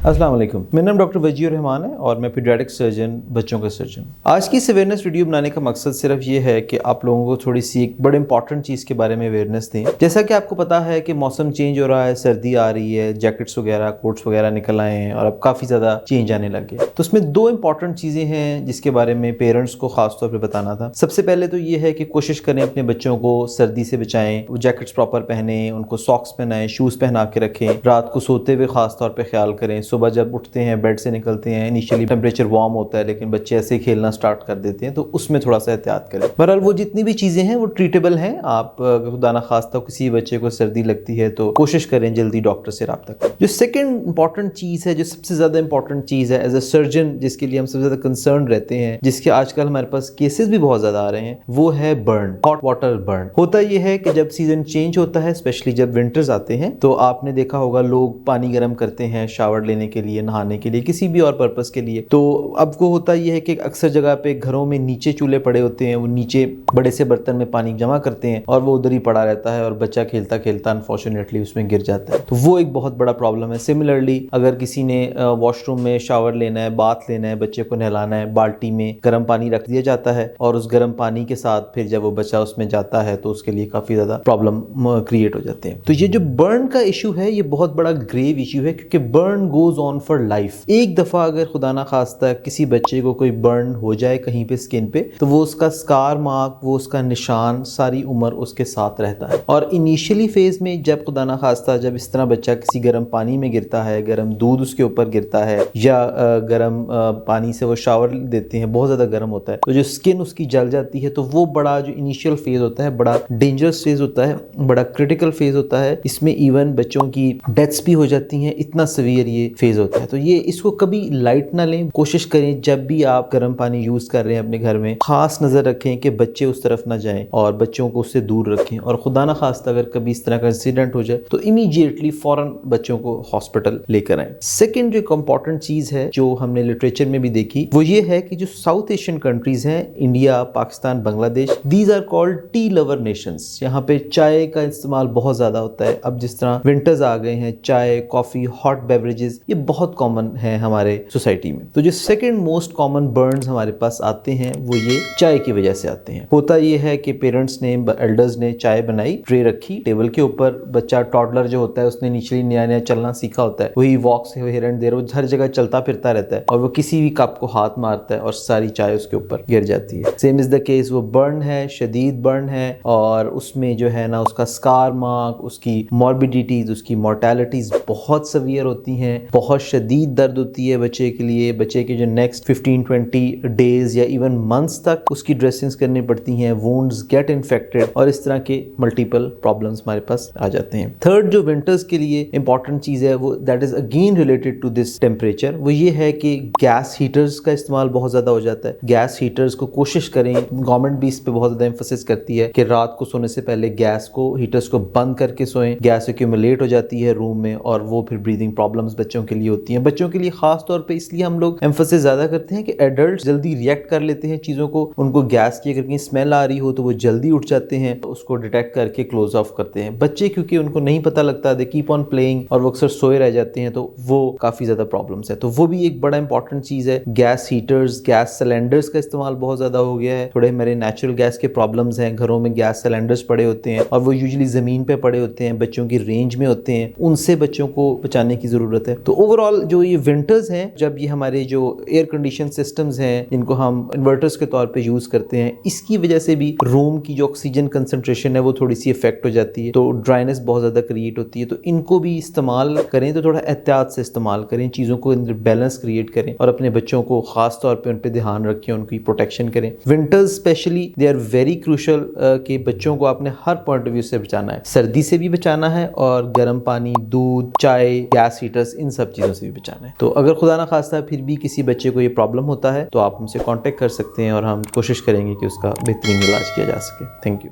अस्सलाम वालेकुम, मेरा नाम डॉक्टर वजीर रहमान है और मैं पीडियाट्रिक सर्जन, बच्चों का सर्जन। आज की इस अवेयरनेस वीडियो बनाने का मकसद सिर्फ ये है कि आप लोगों को थोड़ी सी एक बड़े इंपॉर्टेंट चीज़ के बारे में अवेयरनेस दें। जैसा कि आपको पता है कि मौसम चेंज हो रहा है, सर्दी आ रही है, जैकेट्स वगैरह, कोट्स वगैरह निकल आए हैं और अब काफ़ी ज़्यादा चेंज आने लग गया। तो उसमें दो इंपॉर्टेंट चीज़ें हैं जिसके बारे में पेरेंट्स को खासतौर पर बताना था। सबसे पहले तो ये है कि कोशिश करें अपने बच्चों को सर्दी से बचाएं, वो जैकेट्स प्रॉपर पहने, उनको सॉक्स पहनाएं, शूज़ पहना के रखें, रात को सोते हुए खासतौर पर ख्याल करें। सुबह जब उठते हैं, बेड से निकलते हैं, इनिशियली टेम्परेचर वार्म होता है लेकिन बच्चे ऐसे खेलना स्टार्ट कर देते हैं, तो उसमें थोड़ा सा एहतियात करें। बहरहाल वो जितनी भी चीज़ें हैं वो ट्रीटेबल हैं। आप खुदा ना खास्ता किसी बच्चे को सर्दी लगती है तो कोशिश करें जल्दी डॉक्टर से रब्ता करें। जो सेकंड इंपॉर्टेंट चीज़ है, जो सबसे ज़्यादा इंपॉर्टेंट चीज़ है एज अ सर्जन, जिसके लिए हम सबसे ज़्यादा कंसर्न रहते हैं, जिसके आजकल हमारे पास केसेस भी बहुत ज़्यादा आ रहे हैं, वो है बर्न, हॉट वाटर बर्न। होता ये है कि जब सीजन चेंज होता है, स्पेशली जब विंटर्स आते हैं, तो आपने देखा होगा लोग पानी गर्म करते हैं शावर लेने के लिए, नहाने के लिए, किसी भी और पर्पस के लिए। तो अब को होता यह है कि अक्सर जगह पे घरों में नीचे चूल्हे पड़े होते हैं, वो नीचे बड़े से बर्तन में पानी जमा करते हैं और वो उधर ही पड़ा रहता है और बच्चा खेलता खेलता अनफॉर्चुनेटली उसमें गिर जाता है। तो वो एक बहुत बड़ा प्रॉब्लम है। सिमिलरली अगर किसी ने वॉशरूम में शावर लेना है, बाथ लेना है, बच्चे को नहलाना है, बाल्टी में गर्म पानी रख दिया जाता है और उस गर्म पानी के साथ फिर जब वो बच्चा उसमें जाता है तो उसके लिए काफी ज्यादा प्रॉब्लम क्रिएट हो जाते हैं। तो ये जो बर्न का इशू है ये बहुत बड़ा ग्रेव इशू है, क्योंकि burn goes on for life. एक दफा अगर खुदा ना खास्ता किसी बच्चे को कोई बर्न हो जाए कहीं पे स्किन पे, तो वो उसका स्कार मार्क, वो उसका निशान सारी उम्र उसके साथ रहता है। और इनिशियली फेज में जब खुदा ना खास्ता जब इस तरह बच्चा किसी गर्म पानी में गिरता है, गर्म दूध उसके ऊपर गिरता है या गर्म पानी से वो शावर देते हैं, बहुत ज्यादा गर्म होता है, तो जो स्किन उसकी जल जाती है, तो वो बड़ा जो इनिशियल फेज होता है बड़ा डेंजरस फेज होता है, बड़ा क्रिटिकल फेज होता है। इसमें इवन बच्चों की डेथ्स भी हो जाती हैं, इतना सीवियर ये फेज होता है। तो ये इसको कभी लाइट ना लें। कोशिश करें जब भी आप गर्म पानी यूज कर रहे हैं अपने घर में, खास नजर रखें कि बच्चे उस तरफ ना जाएं और बच्चों को उससे दूर रखें। और खुदा ना खास्ता अगर कभी इस तरह का इंसिडेंट हो जाए तो इमीडिएटली फौरन बच्चों को हॉस्पिटल लेकर आए। सेकेंड जो इंपॉर्टेंट चीज है जो हमने लिटरेचर में भी देखी, वो ये है कि जो साउथ एशियन कंट्रीज हैं, India, Pakistan, Bangladesh, these are called tea lover nations. यहाँ पे चाय का इस्तेमाल बहुत ज्यादा होता है। अब जिस तरह विंटर्स आ गए हैं, चाय, कॉफी, हॉट बेवरेजेस ये बहुत कॉमन है हमारे सोसाइटी में। तो जो सेकंड मोस्ट कॉमन बर्न्स हमारे पास आते हैं वो ये चाय की वजह से आते हैं। होता ये है कि पेरेंट्स ने, एल्डर्स ने चाय बनाई, ट्रे रखी टेबल के ऊपर, बच्चा टॉडलर जो होता है उसने नीचे नया नया चलना सीखा होता है, वही वॉक से हियर एंड देयर वो हर जगह चलता फिरता रहता है और वो किसी भी कप को हाथ मारता है और सारी चाय उसके ऊपर गिर जाती है। सेम इज द केस, वो बर्न है, शदीद बर्न है और उसमें जो है ना उसका स्कार मार्क, उसकी मॉर्बिडिटीज, उसकी मोर्टेलिटीज बहुत सवियर होती हैं, बहुत शदीद दर्द होती है बच्चे के लिए। बच्चे के जो नेक्स्ट 15-20 डेज या इवन मंथ्स तक उसकी ड्रेसिंग्स करनी पड़ती हैं, वुंड्स गेट इन्फेक्टेड और इस तरह के मल्टीपल प्रॉब्लम्स हमारे पास आ जाते हैं। थर्ड जो विंटर्स के लिए इंपॉर्टेंट चीज है वो that is again related to this temperature, वो ये है कि गैस हीटर्स का इस्तेमाल बहुत ज्यादा हो जाता है। गैस हीटर्स को कोशिश करें, गवर्नमेंट भी इस पे बहुत ज्यादा एम्फेसिस करती है कि रात को सोने से पहले गैस को, हीटर्स को बंद करके सोएं। गैस एक्यूमुलेट हो जाती है रूम में और वो फिर ब्रीदिंग प्रॉब्लम्स बच्चों के लिए होती हैं। बच्चों के लिए खास तौर पे इसलिए हम लोग एम्फेसिस ज्यादा करते हैं कि एडल्ट जल्दी रिएक्ट कर लेते हैं चीजों को। उनको गैस की अगर कहीं स्मेल आ रही हो तो वो जल्दी उठ जाते हैं, तो उसको डिटेक्ट करके क्लोज ऑफ करते हैं। बच्चे क्योंकि उनको नहीं पता लगता, दे कीप ऑन प्लेइंग और वो अक्सर सोए रह जाते हैं, तो वो काफी ज्यादा प्रॉब्लम्स है। तो वो भी एक बड़ा इंपॉर्टेंट चीज है। गैस हीटर्स, गैस सिलेंडर्स का इस्तेमाल बहुत ज्यादा हो गया है। थोड़े मेरे नेचुरल गैस के प्रॉब्लम्स हैं, घरों में गैस सिलेंडर्स पड़े होते हैं और वो यूजुअली जमीन पे पड़े होते हैं, बच्चों की रेंज में होते हैं, उनसे बच्चों को बचाने की जरूरत है। तो ओवरऑल जो ये विंटर्स हैं, जब ये हमारे जो एयर कंडीशन सिस्टम्स हैं जिनको हम इन्वर्टर्स के तौर पे यूज करते हैं, इसकी वजह से भी रूम की जो ऑक्सीजन कंसंट्रेशन है वो थोड़ी सी इफेक्ट हो जाती है, तो ड्राइनेस बहुत ज्यादा क्रिएट होती है। तो इनको भी इस्तेमाल करें तो थोड़ा एहतियात से इस्तेमाल करें, चीजों को बैलेंस क्रिएट करें और अपने बच्चों को खास तौर पे उन पे ध्यान रखें, उनकी प्रोटेक्शन करें। Winters especially they are very crucial कि बच्चों को आपने हर पॉइंट ऑफ व्यू से बचाना है, सर्दी से भी बचाना है और गर्म पानी, दूध, चाय, गैस हीटर्स, इन सब चीजों से भी बचाना है। तो अगर खुदा ना खास्ता फिर भी किसी बच्चे को ये प्रॉब्लम होता है तो आप हमसे कांटेक्ट कर सकते हैं और हम कोशिश करेंगे कि उसका बेहतरीन इलाज किया जा सके। Thank you.